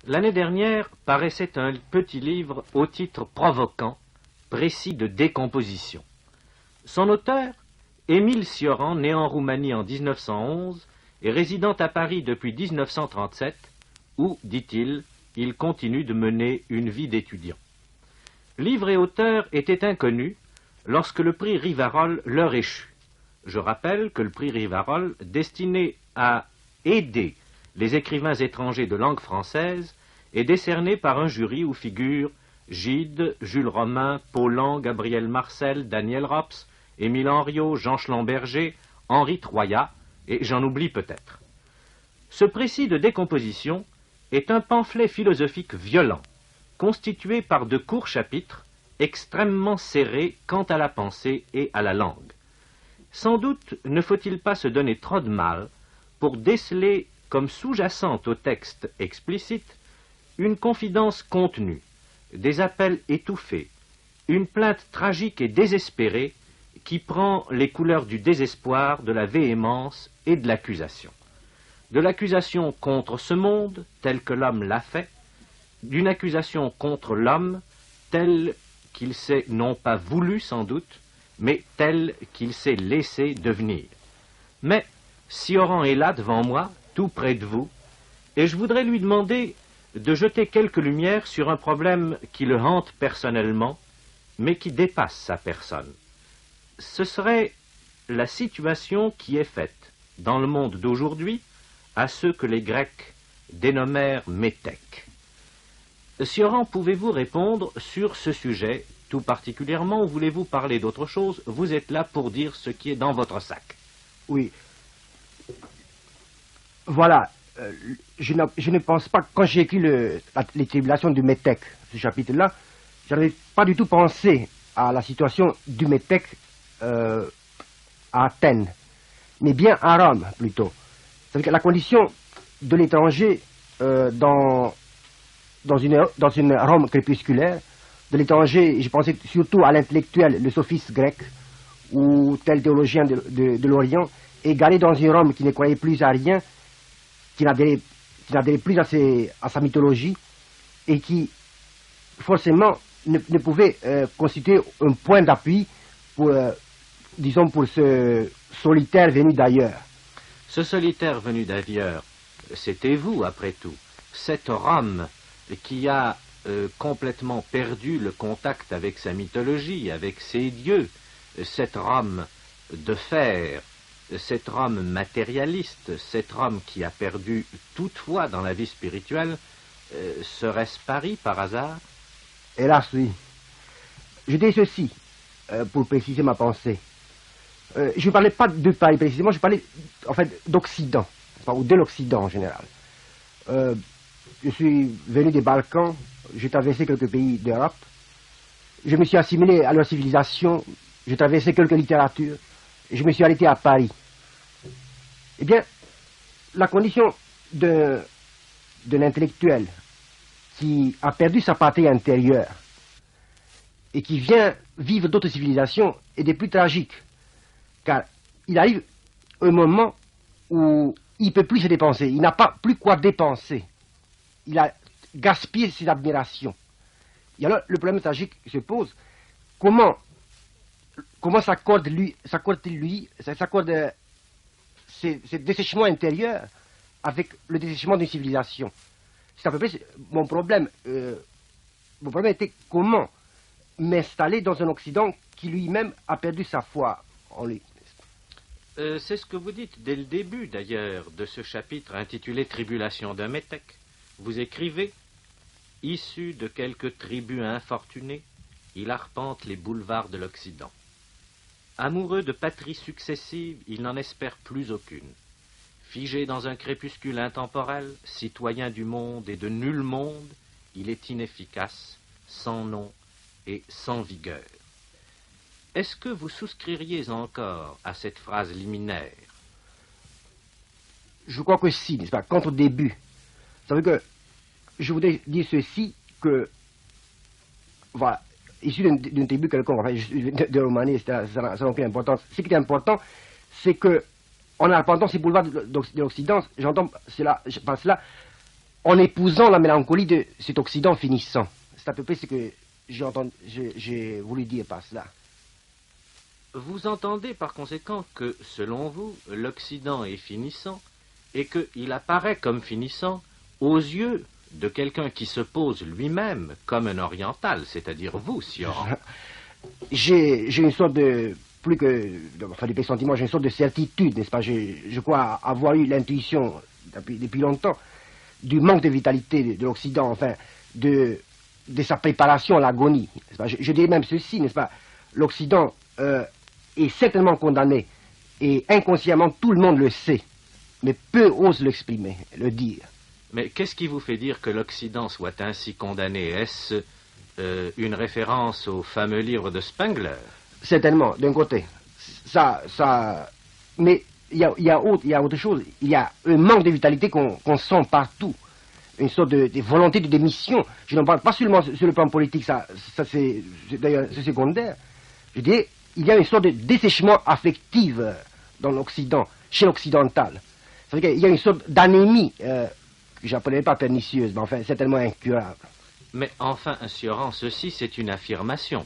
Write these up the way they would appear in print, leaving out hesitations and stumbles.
L'année dernière paraissait un petit livre au titre provoquant, précis de décomposition. Son auteur, Émile Cioran, né en Roumanie en 1911 et résidant à Paris depuis 1937, où, dit-il, il continue de mener une vie d'étudiant. Livre et auteur étaient inconnus lorsque le prix Rivarol leur échut. Je rappelle que le prix Rivarol, destiné à aider les écrivains étrangers de langue française, est décerné par un jury où figurent Gide, Jules Romain, Paulan, Gabriel Marcel, Daniel Rops, Émile Henriot, Jean Schlumberger, Henri Troyat, et j'en oublie peut-être. Ce précis de décomposition est un pamphlet philosophique violent, constitué par de courts chapitres, extrêmement serrés quant à la pensée et à la langue. Sans doute ne faut-il pas se donner trop de mal pour déceler, comme sous-jacente au texte explicite, une confidence contenue, des appels étouffés, une plainte tragique et désespérée qui prend les couleurs du désespoir, de la véhémence et de l'accusation. De l'accusation contre ce monde, tel que l'homme l'a fait, d'une accusation contre l'homme, tel qu'il s'est non pas voulu sans doute, mais tel qu'il s'est laissé devenir. Mais Cioran est là devant moi, tout près de vous, et je voudrais lui demander de jeter quelques lumières sur un problème qui le hante personnellement, mais qui dépasse sa personne. Ce serait la situation qui est faite, dans le monde d'aujourd'hui, à ceux que les Grecs dénommèrent métèques. Cioran, pouvez-vous répondre sur ce sujet, tout particulièrement, ou voulez-vous parler d'autre chose? Vous êtes là pour dire ce qui est dans votre sac. Oui. Voilà. Je ne pense pas, quand j'ai écrit les tribulations du métèque, ce chapitre-là, je n'avais pas du tout pensé à la situation du métèque à Athènes, mais bien à Rome, plutôt. C'est-à-dire que la condition de l'étranger dans une Rome crépusculaire, de l'étranger, je pensais surtout à l'intellectuel, le sophiste grec, ou tel théologien de l'Orient, égaré dans une Rome qui ne croyait plus à rien, qui n'adhérait plus à sa mythologie, et qui, forcément, ne pouvait constituer un point d'appui pour, disons, pour ce solitaire venu d'ailleurs. Ce solitaire venu d'ailleurs, c'était vous, après tout. Cette Rome qui a complètement perdu le contact avec sa mythologie, avec ses dieux, cette Rome de fer, cette Rome matérialiste, cette Rome qui a perdu toute foi dans la vie spirituelle, serait-ce Paris par hasard? Hélas, oui. Je dis ceci, pour préciser ma pensée. Je ne parlais pas de Paris précisément, je parlais en fait d'Occident, ou de l'Occident en général. Je suis venu des Balkans, j'ai traversé quelques pays d'Europe, je me suis assimilé à leur civilisation, j'ai traversé quelques littératures, je me suis arrêté à Paris. Eh bien, la condition d'un intellectuel qui a perdu sa patrie intérieure et qui vient vivre d'autres civilisations est des plus tragiques. Car il arrive un moment où il ne peut plus se dépenser, il n'a pas plus quoi dépenser. Il a gaspillé ses admirations. Et alors le problème tragique se pose, comment s'accorde ces dessèchements intérieurs avec le dessèchement d'une civilisation. C'est à peu près mon problème. Mon problème était comment m'installer dans un Occident qui lui-même a perdu sa foi en lui. C'est ce que vous dites dès le début, d'ailleurs, de ce chapitre intitulé « Tribulation d'un métèque ». Vous écrivez « Issu de quelques tribus infortunées, il arpente les boulevards de l'Occident. Amoureux de patries successives, il n'en espère plus aucune. Figé dans un crépuscule intemporel, citoyen du monde et de nul monde, il est inefficace, sans nom et sans vigueur. » Est-ce que vous souscririez encore à cette phrase liminaire? Je crois que si, n'est-ce pas, quant au début. Ça veut dire que je voudrais dire ceci, que, voilà, issu d'une tribu quelconque, enfin, de Roumanie, ça n'a aucune importance. Ce qui est important, c'est que, en arpentant ces boulevards de l'Occident, j'entends cela, par cela, en épousant la mélancolie de cet Occident finissant. C'est à peu près ce que j'ai voulu dire par cela. Vous entendez par conséquent que, selon vous, l'Occident est finissant et qu'il apparaît comme finissant aux yeux de quelqu'un qui se pose lui-même comme un oriental, c'est-à-dire vous, Sioran. J'ai une sorte de, plus que, enfin des pressentiments, j'ai une sorte de certitude, n'est-ce pas? Je crois avoir eu l'intuition depuis longtemps du manque de vitalité de l'Occident, enfin, de sa préparation à l'agonie. Je dirais même ceci, n'est-ce pas? L'Occident est certainement condamné, et inconsciemment tout le monde le sait, mais peu osent l'exprimer, le dire. Mais qu'est-ce qui vous fait dire que l'Occident soit ainsi condamné? Est-ce une référence au fameux livre de Spengler? Certainement, d'un côté. Mais il y a autre chose. Il y a un manque de vitalité qu'on sent partout. Une sorte de volonté de démission. Je n'en parle pas seulement sur le plan politique, ça c'est d'ailleurs secondaire. Je dis, il y a une sorte de dessèchement affectif dans l'Occident, chez l'occidental. C'est-à-dire qu'il y a une sorte d'anémie que j'appellerais pas pernicieuse, mais enfin certainement incurable. Mais enfin, Sioran, ceci c'est une affirmation.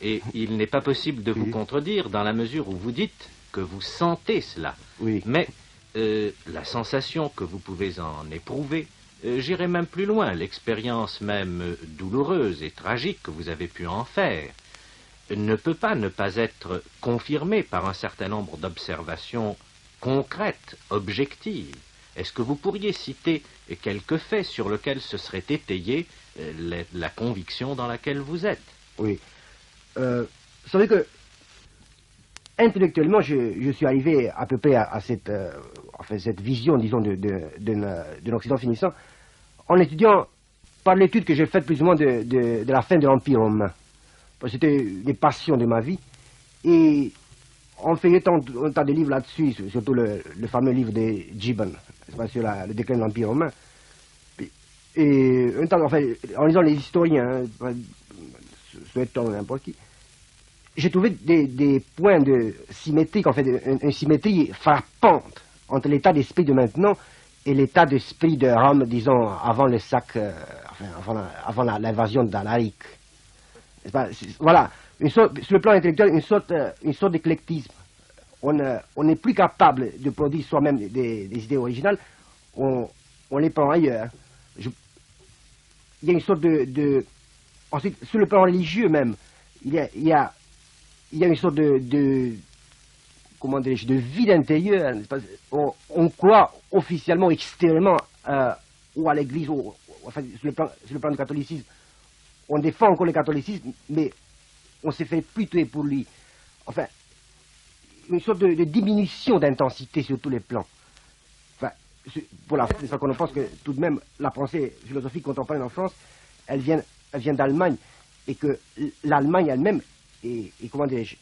Et il n'est pas possible de vous contredire dans la mesure où vous dites que vous sentez cela. Oui. Mais la sensation que vous pouvez en éprouver, j'irai même plus loin, l'expérience même douloureuse et tragique que vous avez pu en faire, ne peut pas ne pas être confirmée par un certain nombre d'observations concrètes, objectives. Est-ce que vous pourriez citer quelques faits sur lesquels se serait étayée la conviction dans laquelle vous êtes? Oui. Vous savez que, intellectuellement, je suis arrivé à peu près à cette vision, disons, de l'Occident finissant, en étudiant par l'étude que j'ai faite plus ou moins de la fin de l'Empire romain. C'était des passions de ma vie. Et en feuilletant un tas de livres là-dessus, surtout le fameux livre de Gibbon, sur le déclin de l'Empire romain. Et en lisant les historiens, souhaitant n'importe qui, j'ai trouvé des points de symétrie, en fait, une symétrie frappante entre l'état d'esprit de maintenant et l'état d'esprit de Rome, disons, avant le sac, avant l'invasion d'Alaric. Voilà, sur le plan intellectuel, une sorte d'éclectisme. On n'est plus capable de produire soi-même des idées originales, on les prend ailleurs. Il y a une sorte ensuite, sur le plan religieux même, il y a une sorte comment dirais-je, de vide intérieur. On croit officiellement, extérieurement, ou à l'Église, enfin, sur le plan du catholicisme. On défend encore le catholicisme, mais on s'est fait plus tuer pour lui. Enfin, une sorte de diminution d'intensité sur tous les plans. Enfin, voilà, c'est ça qu'on pense que tout de même, la pensée philosophique contemporaine en France, elle vient d'Allemagne, et que l'Allemagne elle-même comment dirais-je,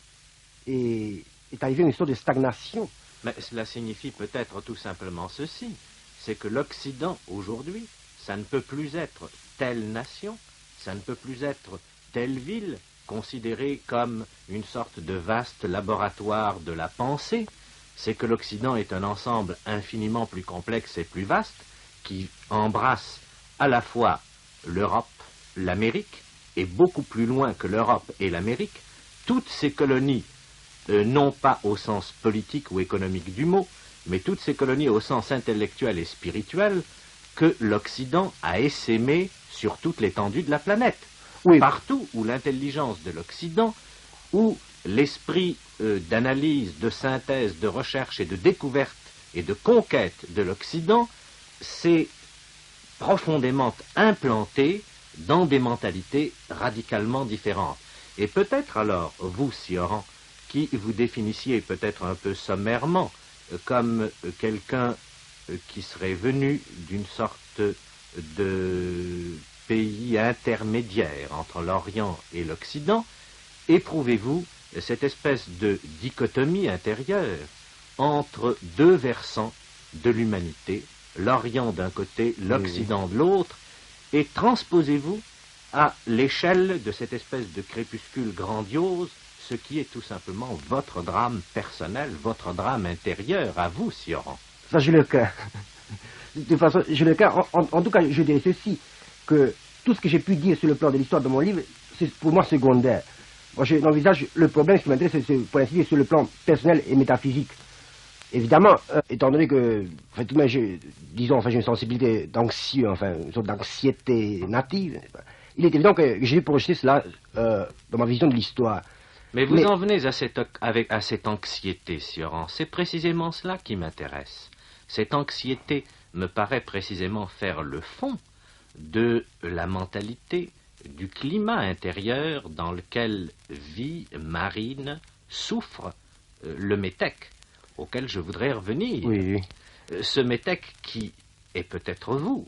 est arrivée à une sorte de stagnation. Mais cela signifie peut-être tout simplement ceci, c'est que l'Occident, aujourd'hui, ça ne peut plus être telle nation, ça ne peut plus être telle ville, considérée comme une sorte de vaste laboratoire de la pensée. C'est que l'Occident est un ensemble infiniment plus complexe et plus vaste, qui embrasse à la fois l'Europe, l'Amérique, et beaucoup plus loin que l'Europe et l'Amérique, toutes ces colonies, non pas au sens politique ou économique du mot, mais toutes ces colonies au sens intellectuel et spirituel que l'Occident a essaimées sur toute l'étendue de la planète. Oui. Partout où l'intelligence de l'Occident, où l'esprit d'analyse, de synthèse, de recherche et de découverte et de conquête de l'Occident s'est profondément implanté dans des mentalités radicalement différentes. Et peut-être alors, vous, Sioran, qui vous définissiez peut-être un peu sommairement comme quelqu'un qui serait venu d'une sorte de pays intermédiaire entre l'Orient et l'Occident, éprouvez-vous cette espèce de dichotomie intérieure entre deux versants de l'humanité, l'Orient d'un côté, l'Occident de l'autre, et transposez-vous à l'échelle de cette espèce de crépuscule grandiose ce qui est tout simplement votre drame personnel, votre drame intérieur, à vous, Sioran. Ça, j'ai le cœur. De toute façon, en tout cas, je dirais ceci, que tout ce que j'ai pu dire sur le plan de l'histoire de mon livre, c'est pour moi secondaire. Moi, j'envisage le problème, ce qui m'intéresse, c'est pour ainsi dire sur le plan personnel et métaphysique. Évidemment, étant donné que, enfin, tout de même, j'ai une sensibilité d'anxieux, enfin, une sorte d'anxiété native, il est évident que j'ai projeté cela dans ma vision de l'histoire. Mais vous en venez à cette anxiété, Sioran. C'est précisément cela qui m'intéresse. Cette anxiété me paraît précisément faire le fond de la mentalité, du climat intérieur dans lequel vit, marine, souffre le métèque, auquel je voudrais revenir. Oui. Ce métèque qui est peut-être vous,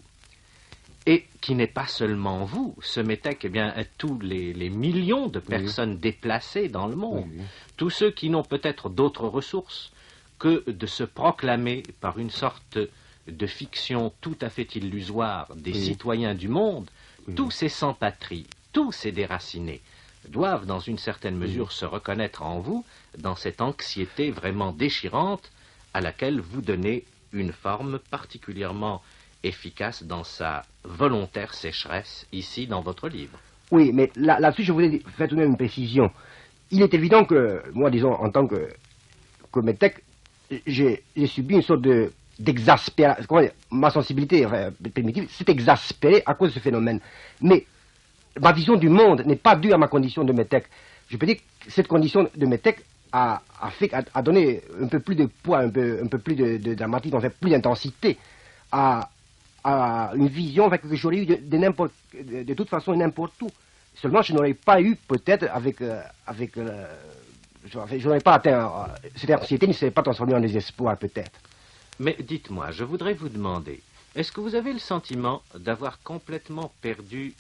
et qui n'est pas seulement vous. Ce métèque, eh bien, tous les millions de personnes déplacées dans le monde, tous ceux qui n'ont peut-être d'autres ressources que de se proclamer par une sorte de fiction tout à fait illusoire des citoyens du monde, tous ces sans-patrie, tous ces déracinés, doivent dans une certaine mesure se reconnaître en vous, dans cette anxiété vraiment déchirante à laquelle vous donnez une forme particulièrement efficace dans sa volontaire sécheresse, ici dans votre livre. Oui, mais là-dessus, je voulais faire tout de même une précision. Il est évident que, moi, disons, en tant que métèque, j'ai subi une sorte d'exaspération. Ma sensibilité primitive s'est exaspérée à cause de ce phénomène. Mais ma vision du monde n'est pas due à ma condition de métèque. Je peux dire que cette condition de métèque a donné un peu plus de poids, un peu plus de dramatisme, enfin plus d'intensité à une vision que j'aurais eu de toute façon n'importe où. Seulement, je n'aurais pas eu peut-être je n'aurais pas atteint, cette anxiété ne serait pas transformée en désespoir peut-être. Mais dites-moi, je voudrais vous demander, est-ce que vous avez le sentiment d'avoir complètement perdu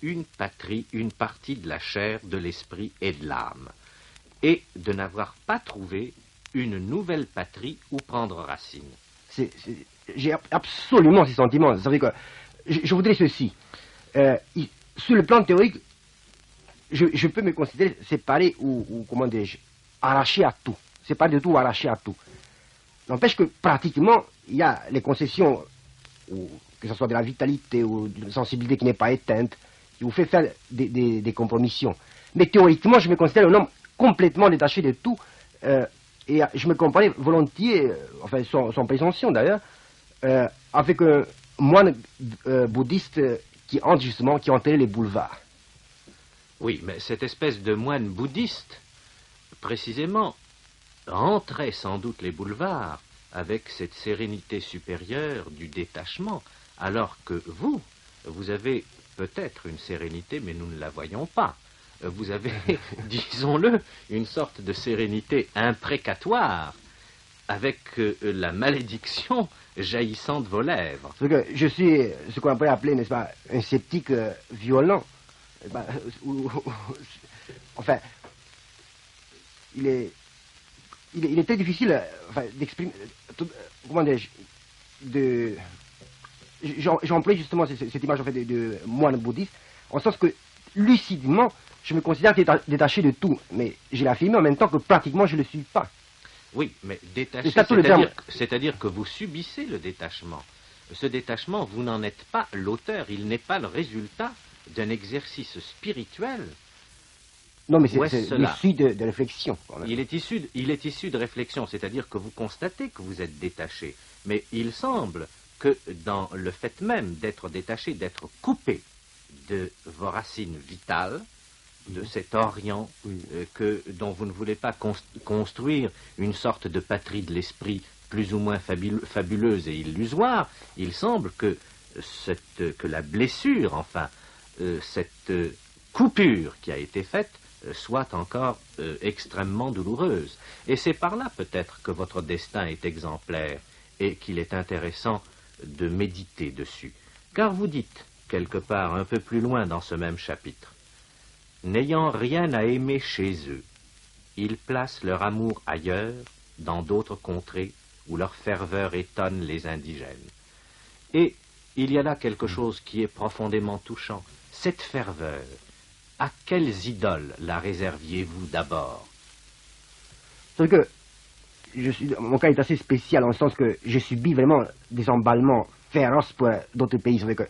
une patrie, une partie de la chair, de l'esprit et de l'âme, et de n'avoir pas trouvé une nouvelle patrie où prendre racine? J'ai absolument ces sentiments. Vous savez que je voudrais ceci. Sur le plan théorique, je peux me considérer séparé ou comment dirais-je, arraché à tout. Séparé de tout ou arraché à tout. N'empêche que pratiquement, il y a les concessions, que ce soit de la vitalité ou de la sensibilité qui n'est pas éteinte, qui vous fait faire des compromissions. Mais théoriquement, je me considère un homme complètement détaché de tout. Et je me comparais volontiers, enfin sans présomption d'ailleurs, avec un moine bouddhiste qui entrait les boulevards. Oui, mais cette espèce de moine bouddhiste, précisément, entrait sans doute les boulevards avec cette sérénité supérieure du détachement, alors que vous avez peut-être une sérénité, mais nous ne la voyons pas. Vous avez, disons-le, une sorte de sérénité imprécatoire, avec la malédiction jaillissant de vos lèvres. Parce que je suis ce qu'on pourrait appeler, n'est-ce pas, un sceptique violent. Enfin, il est très difficile d'exprimer, comment dirais-je, j'emploie justement cette image en fait, de moine bouddhiste, en sens que lucidement, je me considère détaché de tout, mais j'ai affirmé en même temps que pratiquement je ne le suis pas. Oui, mais détaché, c'est-à-dire que vous subissez le détachement. Ce détachement, vous n'en êtes pas l'auteur, il n'est pas le résultat d'un exercice spirituel. Non, mais c'est issu de réflexion. Il est issu de réflexion, c'est-à-dire que vous constatez que vous êtes détaché. Mais il semble que dans le fait même d'être détaché, d'être coupé de vos racines vitales, de cet Orient dont vous ne voulez pas construire une sorte de patrie de l'esprit plus ou moins fabuleuse et illusoire, il semble que la blessure, enfin, cette coupure qui a été faite, soit encore extrêmement douloureuse. Et c'est par là peut-être que votre destin est exemplaire et qu'il est intéressant de méditer dessus. Car vous dites, quelque part un peu plus loin dans ce même chapitre, n'ayant rien à aimer chez eux, ils placent leur amour ailleurs, dans d'autres contrées, où leur ferveur étonne les indigènes. Et il y a là quelque chose qui est profondément touchant. Cette ferveur, à quelles idoles la réserviez-vous d'abord? C'est que mon cas est assez spécial, en le sens que je subis vraiment des emballements féroce pour d'autres pays. C'est vrai que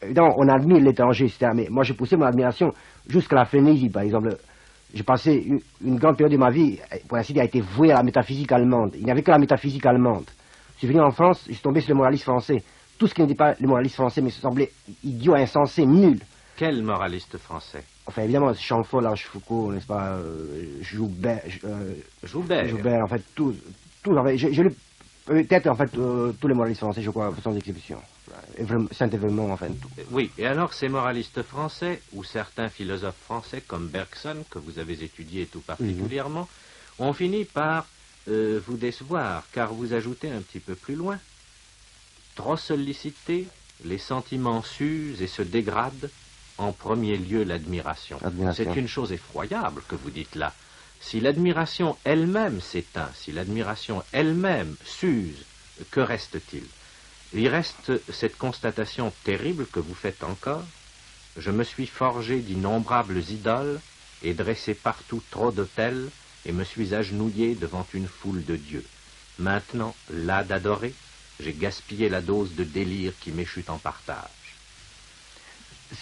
évidemment, on admire l'étranger, etc. Mais moi, j'ai poussé mon admiration jusqu'à la frénésie, par exemple. J'ai passé une grande période de ma vie, pour ainsi dire, a été vouée à la métaphysique allemande. Il n'y avait que la métaphysique allemande. Je suis venu en France, je suis tombé sur le moraliste français. Tout ce qui n'était pas le moraliste français me semblait idiot, insensé, nul. Quel moraliste français? Enfin, évidemment, Chamfort, Larchefoucauld, n'est-ce pas, Joubert, Joubert, en fait, tous, en fait, je peut-être, en fait, tous les moralistes français, je crois, sans exception. Saint-Évremont, enfin, tout. Oui, et alors ces moralistes français, ou certains philosophes français, comme Bergson, que vous avez étudié tout particulièrement, ont fini par vous décevoir, car vous ajoutez un petit peu plus loin, trop sollicité, les sentiments s'usent et se dégradent, en premier lieu l'admiration. C'est une chose effroyable que vous dites là. Si l'admiration elle-même s'éteint, si l'admiration elle-même s'use, que reste-t-il? Il reste cette constatation terrible que vous faites encore. Je me suis forgé d'innombrables idoles et dressé partout trop d'autels et me suis agenouillé devant une foule de dieux. Maintenant, las d'adorer, j'ai gaspillé la dose de délire qui m'échute en partage.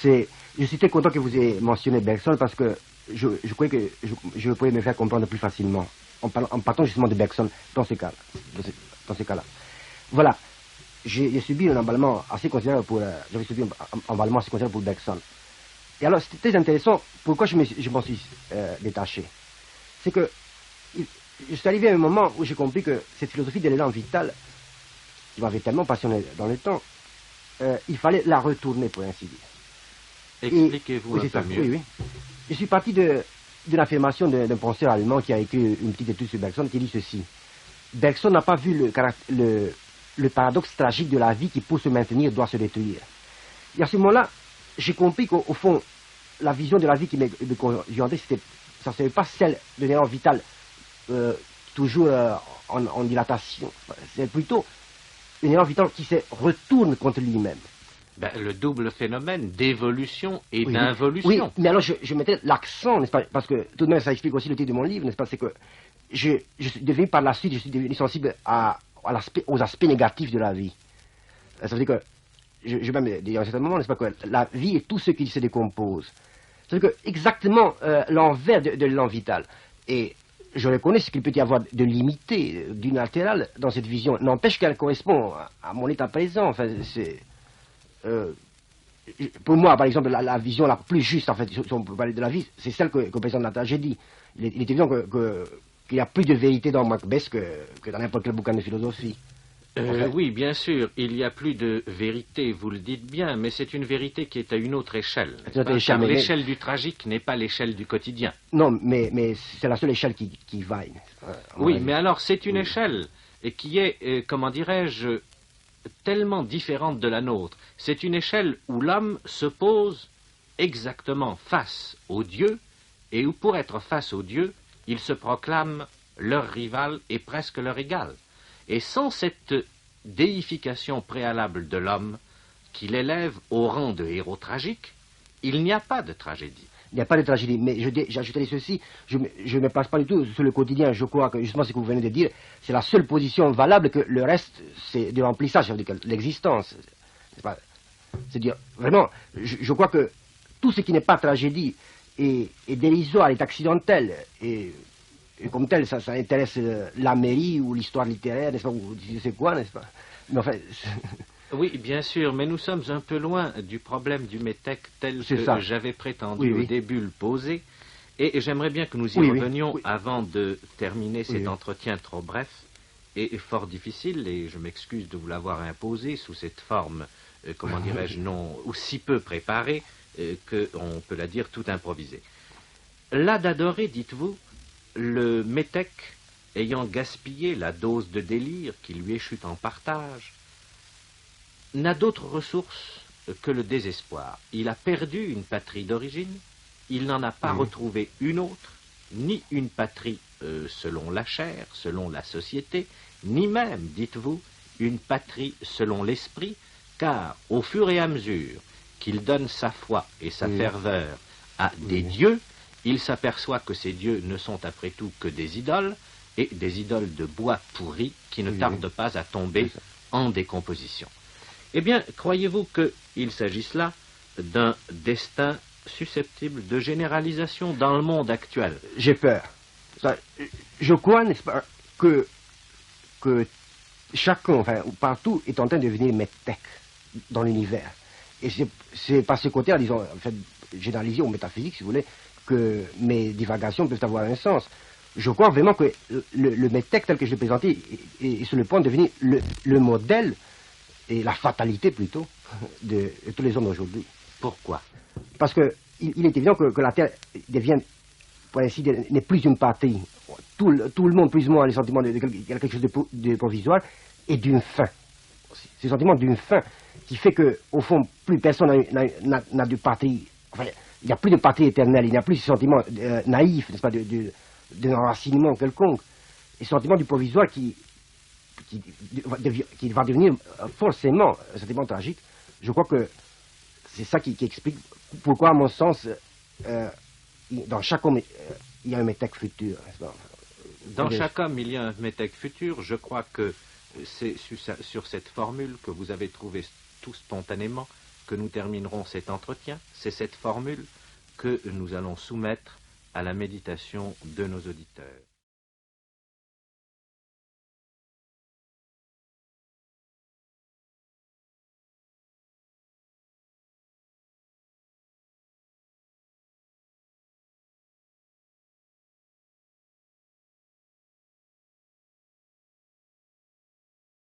Je suis très content que vous ayez mentionné Bergson parce que je croyais que je pouvais me faire comprendre plus facilement en partant justement de Bergson dans ce cas-là. Voilà, j'ai subi un emballement assez considérable pour Bergson. Et alors c'était très intéressant. Pourquoi je m'en suis détaché? C'est que je suis arrivé à un moment où j'ai compris que cette philosophie de l'élan vital qui m'avait tellement passionné dans le temps, il fallait la retourner, pour ainsi dire. Expliquez-vous un peu mieux. Oui. Je suis parti de l'affirmation d'un penseur allemand qui a écrit une petite étude sur Bergson qui dit ceci. Bergson n'a pas vu le paradoxe tragique de la vie qui, pour se maintenir, doit se détruire. Et à ce moment-là, j'ai compris qu'au fond, la vision de la vie qui me conduisait, ça ne serait pas celle de l'élan vital toujours en dilatation. C'est plutôt un élan vital qui se retourne contre lui-même. Ben, le double phénomène d'évolution et d'involution. Oui, mais alors je mettais l'accent, n'est-ce pas, parce que tout de même ça explique aussi le titre de mon livre, n'est-ce pas, c'est que je suis devenu par la suite, je suis devenu sensible aux aspects négatifs de la vie. Ça veut dire que, je vais même dire à un certain moment, n'est-ce pas, que la vie est tout ce qui se décompose. C'est-à-dire que exactement l'envers de l'élan vital. Et je reconnais ce qu'il peut y avoir de limité, d'unilatéral dans cette vision. N'empêche qu'elle correspond à mon état présent. Enfin, c'est... pour moi, par exemple, la vision la plus juste, en fait, si on peut parler de la vie, c'est celle que présente la tragédie. Il est évident qu'il y a plus de vérité dans Macbeth que dans n'importe quel bouquin de philosophie. Oui, bien sûr, il y a plus de vérité, vous le dites bien, mais c'est une vérité qui est à une autre échelle. Car l'échelle du tragique n'est pas l'échelle du quotidien. Non, mais c'est la seule échelle qui vaille. Oui, mais alors c'est une échelle qui est, comment dirais-je, tellement différente de la nôtre. C'est une échelle où l'homme se pose exactement face au Dieu, et où pour être face au Dieu, il se proclame leur rival et presque leur égal. Et sans cette déification préalable de l'homme qui l'élève au rang de héros tragique, il n'y a pas de tragédie. Il n'y a pas de tragédie, mais j'ajouterai ceci, je ne me place pas du tout sur le quotidien, je crois que justement ce que vous venez de dire, c'est la seule position valable, que le reste, c'est de l'emplissage, ça veut dire que l'existence. C'est-à-dire, vraiment, je crois que tout ce qui n'est pas tragédie est dérisoire, est accidentel, et comme tel, ça intéresse la mairie ou l'histoire littéraire, n'est-ce pas, ou je sais quoi, n'est-ce pas. Mais enfin... Oui, bien sûr, mais nous sommes un peu loin du problème du métèque tel que j'avais prétendu au début le poser, et j'aimerais bien que nous y revenions avant de terminer cet entretien trop bref et fort difficile, et je m'excuse de vous l'avoir imposé sous cette forme, comment dirais-je, non, ou si peu préparée, qu'on peut la dire tout improvisée. Là d'adorer, dites-vous, le métèque, ayant gaspillé la dose de délire qui lui échute en partage, n'a d'autre ressource que le désespoir. Il a perdu une patrie d'origine, il n'en a pas retrouvé une autre, ni une patrie selon la chair, selon la société, ni même, dites-vous, une patrie selon l'esprit, car au fur et à mesure qu'il donne sa foi et sa ferveur à des dieux, il s'aperçoit que ces dieux ne sont après tout que des idoles, et des idoles de bois pourri qui ne tardent pas à tomber en décomposition. Eh bien, croyez-vous qu'il s'agisse là d'un destin susceptible de généralisation dans le monde actuel? J'ai peur. Je crois, n'est-ce pas, que chacun, enfin, partout, est en train de devenir métèque dans l'univers. Et c'est par ce côté, disons, en fait, généralisé ou métaphysique, si vous voulez, que mes divagations peuvent avoir un sens. Je crois vraiment que le métèque tel que je l'ai présenté est sur le point de devenir le modèle et la fatalité plutôt de tous les hommes d'aujourd'hui. Pourquoi? Parce que il est évident que la Terre devient, pour ainsi dire, n'est plus une patrie. Tout le monde, plus ou moins, a le sentiment de quelque chose de provisoire et d'une fin. C'est le sentiment d'une fin qui fait que, au fond, plus personne n'a de patrie. Enfin, il n'y a plus de patrie éternelle, il n'y a plus ce sentiment naïf, n'est-ce pas, d'enracinement quelconque. Et ce sentiment du provisoire qui va devenir forcément un sentiment tragique. Je crois que c'est ça qui explique pourquoi, à mon sens, dans chaque homme, il y a un métèque futur. Dans chaque homme, il y a un métèque futur. Je crois que c'est sur cette formule que vous avez trouvée tout spontanément que nous terminerons cet entretien. C'est cette formule que nous allons soumettre à la méditation de nos auditeurs.